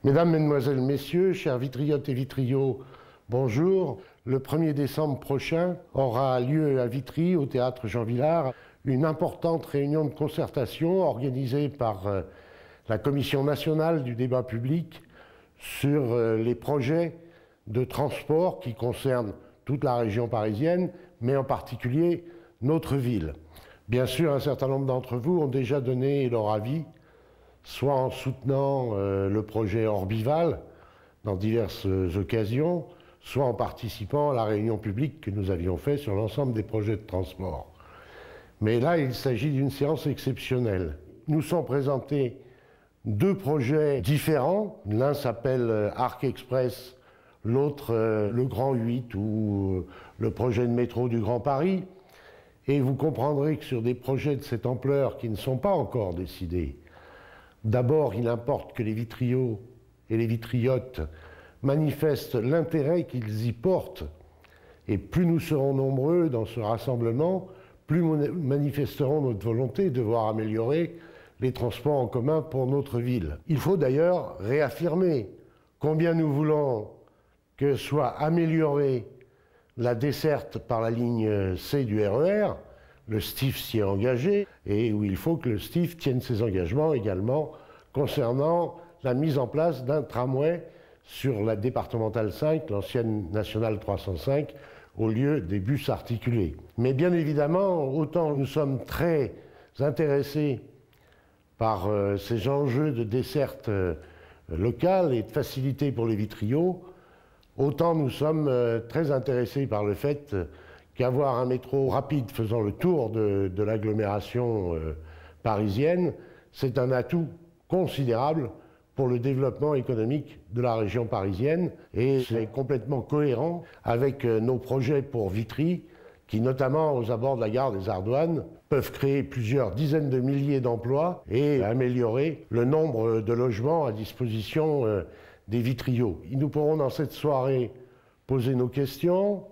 Mesdames, Mesdemoiselles, Messieurs, chers vitriotes et vitriots, bonjour. Le 1er décembre prochain aura lieu à Vitry, au théâtre Jean Vilar, une importante réunion de concertation organisée par la Commission nationale du débat public sur les projets de transport qui concernent toute la région parisienne, mais en particulier notre ville. Bien sûr, un certain nombre d'entre vous ont déjà donné leur avis, soit en soutenant le projet Orbival dans diverses occasions, soit en participant à la réunion publique que nous avions faite sur l'ensemble des projets de transport. Mais là, il s'agit d'une séance exceptionnelle. Nous sont présentés deux projets différents. L'un s'appelle Arc Express, l'autre le Grand 8 ou le projet de métro du Grand Paris. Et vous comprendrez que sur des projets de cette ampleur qui ne sont pas encore décidés, d'abord, il importe que les vitriots et les vitriotes manifestent l'intérêt qu'ils y portent. Et plus nous serons nombreux dans ce rassemblement, plus nous manifesterons notre volonté de voir améliorer les transports en commun pour notre ville. Il faut d'ailleurs réaffirmer combien nous voulons que soit améliorée la desserte par la ligne C du RER. Le STIF s'y est engagé et où il faut que le STIF tienne ses engagements également concernant la mise en place d'un tramway sur la départementale 5, l'ancienne nationale 305, au lieu des bus articulés. Mais bien évidemment, autant nous sommes très intéressés par ces enjeux de desserte locale et de facilité pour les vitriots, autant nous sommes très intéressés par le fait qu'avoir un métro rapide faisant le tour de l'agglomération parisienne, c'est un atout considérable pour le développement économique de la région parisienne et c'est complètement cohérent avec nos projets pour Vitry qui, notamment aux abords de la gare des Ardoines, peuvent créer plusieurs dizaines de milliers d'emplois et améliorer le nombre de logements à disposition des vitriots. Nous pourrons dans cette soirée poser nos questions,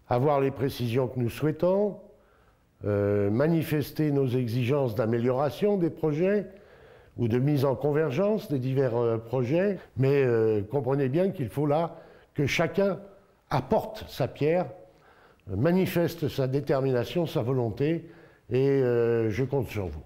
avoir les précisions que nous souhaitons, manifester nos exigences d'amélioration des projets ou de mise en convergence des divers projets, mais comprenez bien qu'il faut là que chacun apporte sa pierre, manifeste sa détermination, sa volonté, et je compte sur vous.